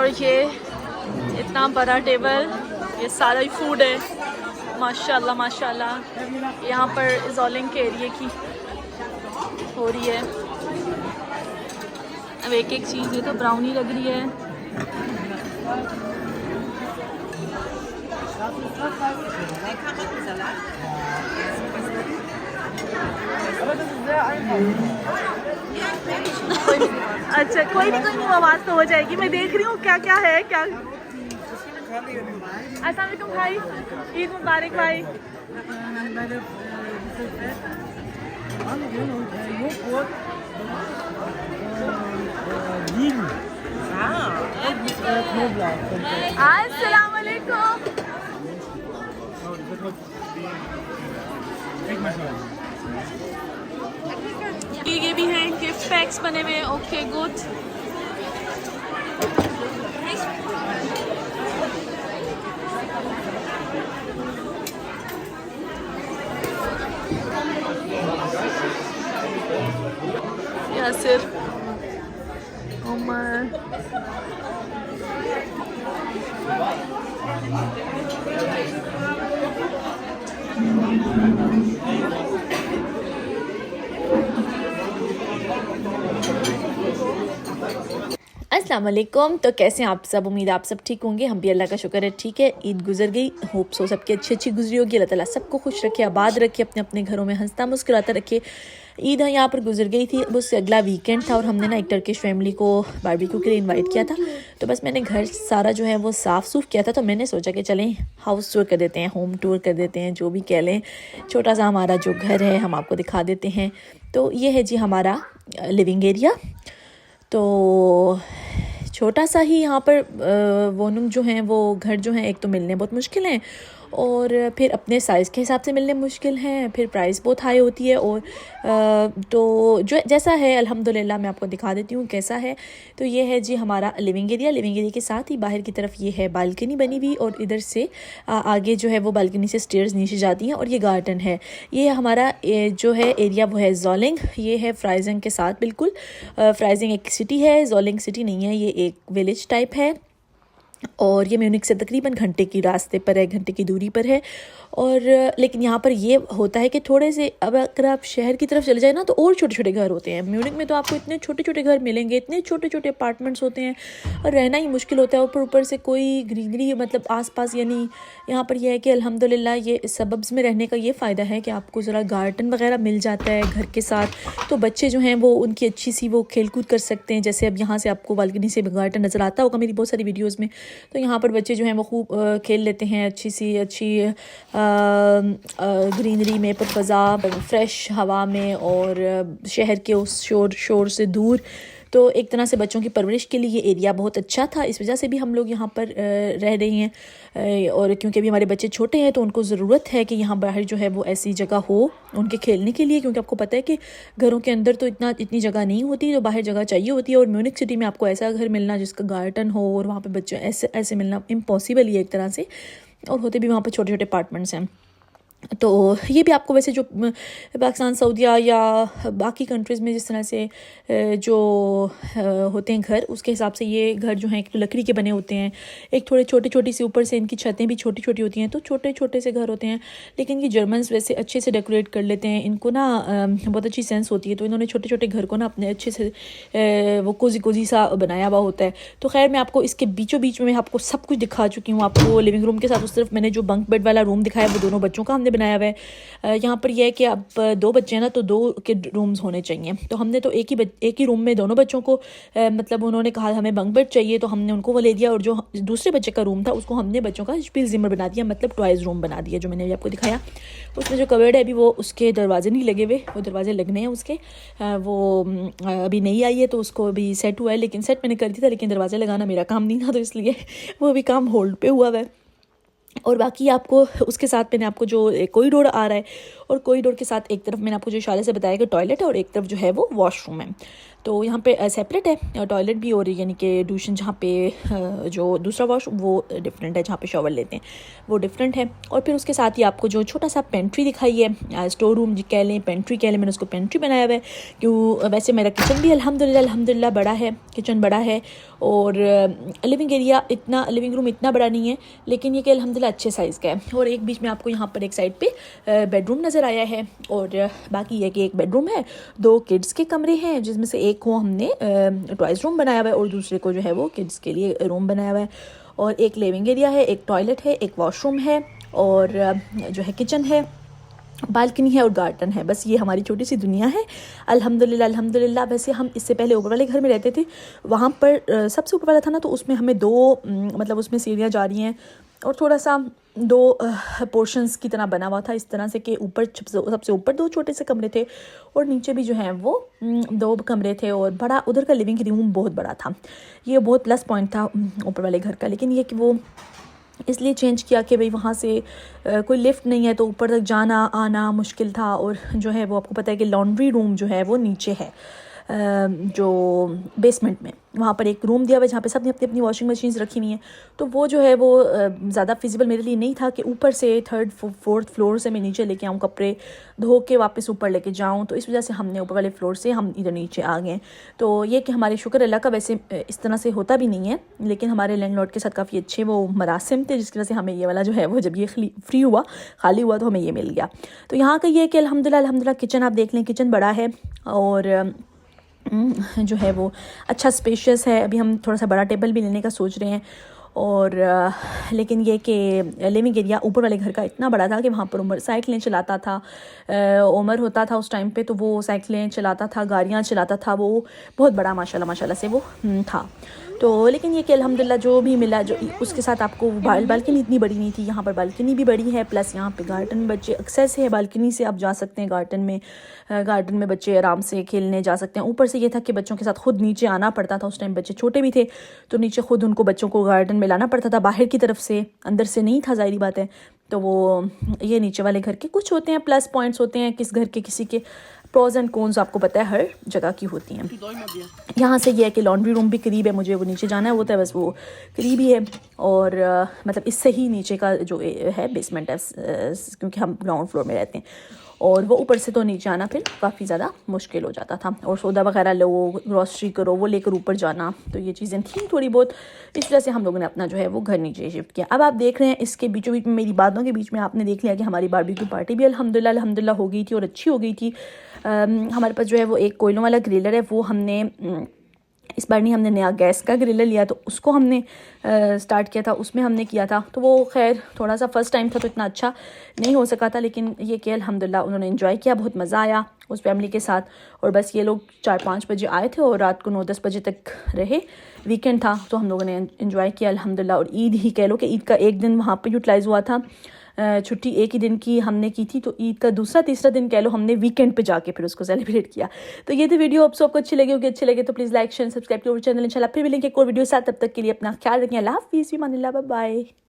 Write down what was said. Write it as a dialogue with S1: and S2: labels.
S1: और ये इतना बड़ा टेबल, ये सारा ही फूड है माशाल्लाह माशाल्लाह। यहाँ पर जॉलिंग के एरिए की हो रही है। अब एक एक चीज़, ये तो ब्राउनी लग रही है। अच्छा कोई नहीं आवाज़ तो हो जाएगी। मैं देख रही हूँ क्या क्या है क्या। अस्सलाम वालेकुम भाई, ईद मुबारक भाई। अस्सलाम वालेकुम। ये भी हैं गिफ्ट पैक्स बने हुए। Okay good. यासिर, उमर, अस्सलाम वालेकुम। तो कैसे हैं आप सब? उम्मीद आप सब ठीक होंगे। हम भी अल्लाह का शुक्र है ठीक है। ईद गुजर गई, होप सो सबकी अच्छी गुजरी होगी। अल्लाह ताला सबको खुश रखे, आबाद रखे, अपने अपने घरों में हंसता मुस्कुराता रखे। ईद यहाँ पर गुजर गई थी, उससे अगला वीकेंड था और हमने ना एक टर्किश फैमिली को बारबेक्यू के लिए इनवाइट किया था। तो बस मैंने घर सारा जो है वो साफ़ सूफ किया था। तो मैंने सोचा कि चलें हाउस टूर कर देते हैं, होम टूर कर देते हैं, जो भी कह लें। छोटा सा हमारा जो घर है हम आपको दिखा देते हैं। तो ये है जी हमारा लिविंग एरिया। तो छोटा सा ही यहाँ पर वॉल्यूम जो हैं वो घर जो हैं एक तो मिलने बहुत मुश्किल हैं, और फिर अपने साइज़ के हिसाब से मिलने मुश्किल हैं, फिर प्राइस बहुत हाई होती है। और तो जो जैसा है अल्हम्दुलिल्लाह मैं आपको दिखा देती हूँ कैसा है। तो ये है जी हमारा लिविंग एरिया। लिविंग एरिया के साथ ही बाहर की तरफ ये है बालकनी बनी हुई, और इधर से आगे जो है वो बालकनी से स्टेयर्स नीचे जाती हैं, और ये गार्डन है। ये हमारा जो है एरिया वो है जॉलिंग। ये है फ्राइजिंग के साथ बिल्कुल। फ्राइजिंग एक सिटी है, जॉलिंग सिटी नहीं है, ये एक विलेज टाइप है। और ये म्यूनिक से तकरीबन घंटे की रास्ते पर है, घंटे की दूरी पर है। और लेकिन यहाँ पर ये होता है कि थोड़े से अब अगर आप शहर की तरफ चले जाए ना तो और छोटे छोटे घर होते हैं। म्यूनिक में तो आपको इतने छोटे छोटे घर मिलेंगे, इतने छोटे छोटे अपार्टमेंट्स होते हैं, और रहना ही मुश्किल होता है। ऊपर से कोई ग्रीनरी मतलब आसपास, यानी यहाँ पर यह है कि अल्हम्दुलिल्लाह ये सबब्स में रहने का ये फ़ायदा है कि आपको ज़रा गार्डन वगैरह मिल जाता है घर के साथ। तो बच्चे जो हैं वो उनकी अच्छी सी वो खेल कूद कर सकते हैं। जैसे अब यहाँ से आपको बालकनी से गार्डन नज़र आता होगा मेरी बहुत सारी वीडियोज़ में। तो यहाँ पर बच्चे जो हैं वो खूब खेल लेते हैं, अच्छी ग्रीनरी में, पुरफ़ज़ा फ्रेश हवा में, और शहर के उस शोर से दूर। तो एक तरह से बच्चों की परवरिश के लिए ये एरिया बहुत अच्छा था। इस वजह से भी हम लोग यहाँ पर रह रही हैं। और क्योंकि अभी हमारे बच्चे छोटे हैं तो उनको ज़रूरत है कि यहाँ बाहर जो है वो ऐसी जगह हो उनके खेलने के लिए, क्योंकि आपको पता है कि घरों के अंदर तो इतनी जगह नहीं होती, तो बाहर जगह चाहिए होती है। और म्यूनिक सिटी में आपको ऐसा घर मिलना जिसका गार्डन हो और वहाँ पर बच्चे ऐसे मिलना इम्पॉसिबल ही है एक तरह से। और होते भी वहाँ पर छोटे छोटे अपार्टमेंट्स हैं। तो ये भी आपको वैसे जो पाकिस्तान, सऊदीया या बाकी कंट्रीज़ में जिस तरह से जो होते हैं घर, उसके हिसाब से ये घर जो हैं एक तो लकड़ी के बने होते हैं, एक थोड़े छोटी सी ऊपर से इनकी छतें भी छोटी छोटी होती हैं, तो छोटे छोटे से घर होते हैं। लेकिन ये जर्मन्स वैसे अच्छे से डेकोरेट कर लेते हैं, इनको ना बहुत अच्छी सेंस होती है। तो इन्होंने छोटे छोटे घर को ना अपने अच्छे से वो कोजी सा बनाया हुआ होता है। तो खैर मैं आपको इसके बीचों बीच में आपको सब कुछ दिखा चुकी हूँ। आपको लिविंग रूम के साथ उस तरफ मैंने जो बंक बेड वाला रूम दिखाया वो दोनों बच्चों का हमने बनाया हुआ है। यहाँ पर यह है कि अब 2 बच्चे हैं ना, तो 2 के रूम्स होने चाहिए। तो हमने तो एक ही रूम में दोनों बच्चों को मतलब उन्होंने कहा हमें बंक बेड चाहिए, तो हमने उनको वो ले दिया। और जो दूसरे बच्चे का रूम था उसको हमने बच्चों का स्पील जिमर बना दिया, मतलब टॉयज़ रूम बना दिया, जो मैंने अभी आपको दिखाया। उसमें जो कवर्ड है अभी वो उसके दरवाजे नहीं लगे हुए, वो दरवाजे लगने हैं उसके। वो अभी नहीं आई है तो उसको अभी सेट हुआ है, लेकिन सेट मैंने कर दिया था, लेकिन दरवाजे लगाना मेरा काम नहीं था, तो इसलिए वो अभी काम होल्ड पे हुआ है। और बाकी आपको उसके साथ मैंने आपको जो कॉरिडोर आ रहा है, और कॉरिडोर के साथ एक तरफ मैंने आपको जो इशारे से बताया कि टॉयलेट है, और एक तरफ जो है वो वॉशरूम है। तो यहाँ पे सेपरेट है टॉयलेट भी, और यानी कि ट्यूशन जहाँ पे जो दूसरा वॉश वो डिफरेंट है, जहाँ पे शॉवर लेते हैं वो डिफरेंट है। और फिर उसके साथ ही आपको जो छोटा सा पेंट्री दिखाई है, स्टोर रूम कह लें, पेंट्री कह लें, मैंने उसको पेंट्री बनाया हुआ है। क्यों, वैसे मेरा किचन भी अल्हम्दुलिल्लाह बड़ा है, किचन बड़ा है, और लिविंग रूम इतना बड़ा नहीं है, लेकिन ये कि अल्हम्दुलिल्लाह अच्छे साइज़ का है। और एक बीच में आपको यहाँ पर एक साइड पे बेडरूम नज़र आया है, और बाकी ये कि एक बेडरूम है, 2 किड्स के कमरे हैं, जिसमें से एक को हमने टॉयज़ रूम बनाया हुआ है और दूसरे को जो है वो किड्स के लिए रूम बनाया हुआ है। और एक लिविंग एरिया है, एक टॉयलेट है, एक वॉशरूम है, और जो है किचन है, बालकनी है और गार्डन है। बस ये हमारी छोटी सी दुनिया है अल्हम्दुलिल्लाह। वैसे हम इससे पहले ऊपर वाले घर में रहते थे, वहाँ पर सबसे ऊपर वाला था ना, तो उसमें हमें 2 मतलब उसमें सीढ़ियाँ जा रही हैं और थोड़ा सा 2 पोर्शंस की तरह बना हुआ था, इस तरह से कि ऊपर सबसे ऊपर 2 छोटे से कमरे थे और नीचे भी जो है वो 2 कमरे थे, और बड़ा उधर का लिविंग रूम बहुत बड़ा था। ये बहुत प्लस पॉइंट था ऊपर वाले घर का। लेकिन ये कि वो इसलिए चेंज किया कि भाई वहाँ से कोई लिफ्ट नहीं है, तो ऊपर तक जाना आना मुश्किल था। और जो है वो आपको पता है कि लॉन्ड्री रूम जो है वो नीचे है, जो बेसमेंट में, वहाँ पर एक रूम दिया हुआ है जहाँ पे सब ने अपनी अपनी वॉशिंग मशीन्स रखी हुई हैं। तो वो जो है वो ज़्यादा फिजिबल मेरे लिए नहीं था कि ऊपर से 3rd 4th फ्लोर से मैं नीचे लेके आऊँ, कपड़े धो के वापस ऊपर लेके जाऊँ। तो इस वजह से हमने ऊपर वाले फ्लोर से हम इधर नीचे आ गए। तो ये कि हमारे शुक्र अल्लाह का, वैसे इस तरह से होता भी नहीं है, लेकिन हमारे लैंडलॉर्ड के साथ काफ़ी अच्छे वो मरासिम थे, जिसकी वजह से हमें ये वाला जो है वो जब ये फ्री हुआ, खाली हुआ, तो हमें ये मिल गया। तो यहाँ का ये है कि अल्हम्दुलिल्लाह किचन आप देख लें, किचन बड़ा है और जो है वो अच्छा स्पेशियस है। अभी हम थोड़ा सा बड़ा टेबल भी लेने का सोच रहे हैं। और लेकिन ये कि लिविंग एरिया ऊपर वाले घर का इतना बड़ा था कि वहाँ पर उमर साइकिलें चलाता था, उमर होता था उस टाइम पे, तो वो साइकिलें चलाता था, गाड़ियाँ चलाता था, वो बहुत बड़ा माशाल्लाह से वो था। तो लेकिन ये कि अल्हम्दुलिल्लाह जो भी मिला, जो उसके साथ आपको बालकनी इतनी बड़ी नहीं थी, यहाँ पर बालकनी भी बड़ी है, प्लस यहाँ पे गार्डन में बच्चे एक्सेस है, बालकनी से आप जा सकते हैं गार्डन में बच्चे आराम से खेलने जा सकते हैं। ऊपर से ये था कि बच्चों के साथ खुद नीचे आना पड़ता था, उस टाइम बच्चे छोटे भी थे, तो नीचे खुद उनको बच्चों को गार्डन में लाना पड़ता था, बाहर की तरफ से, अंदर से नहीं था, ज़ाहिर बात है। तो वो ये नीचे वाले घर के कुछ होते हैं प्लस पॉइंट्स होते हैं, किस घर के किसी के प्रोज एंड कॉन्स आपको पता है हर जगह की होती हैं। यहाँ से ये है कि लॉन्ड्री रूम भी करीब है, मुझे वो नीचे जाना है होता है, बस वो करीब ही है। और मतलब इससे ही नीचे का जो है बेसमेंट है, क्योंकि हम ग्राउंड फ्लोर में रहते हैं, और वो ऊपर से तो नीचे आना फिर काफ़ी ज़्यादा मुश्किल हो जाता था। और सौदा वगैरह लो, ग्रॉसरी करो, वो लेकर ऊपर जाना, तो ये चीज़ें थी थोड़ी बहुत, इस वजह से हम लोगों ने अपना जो है वो घर नीचे शिफ्ट किया। अब आप देख रहे हैं इसके बीचों बीच में, मेरी बातों के बीच में आपने देख लिया कि हमारी बारबेक्यू पार्टी भी अल्हम्दुलिल्लाह हो गई थी और अच्छी हो गई थी। हमारे पास जो है वो एक कोयलों वाला ग्रिलर है, वो हमने इस बार नहीं, हमने नया गैस का ग्रिलर लिया, तो उसको हमने स्टार्ट किया था, उसमें हमने किया था। तो वो खैर थोड़ा सा फर्स्ट टाइम था तो इतना अच्छा नहीं हो सका था, लेकिन ये कि अल्हम्दुलिल्लाह उन्होंने एंजॉय किया, बहुत मज़ा आया उस फैमिली के साथ। और बस ये लोग 4-5 बजे आए थे और रात को 9-10 बजे तक रहे, वीकेंड था, तो हम लोगों ने एंजॉय किया अल्हम्दुलिल्लाह। और ईद ही कह लो कि ईद का एक दिन वहाँ पर यूटिलाइज़ हुआ था, छुट्टी एक ही दिन की हमने की थी, तो ईद का दूसरा तीसरा दिन कह लो हमने वीकेंड पे जाके फिर उसको सेलिब्रेट किया। तो ये थी वीडियो, आपको अच्छी लगी होगी, अच्छे लगे तो प्लीज़ लाइक शेयर सब्सक्राइब करो चैनल। इंशाल्लाह फिर मिलेंगे एक और वीडियो साथ, तब तक के लिए अपना ख्याल रखें। अल्लाह हाफिज़, फ़ी अमानिल्लाह, बाय बाय।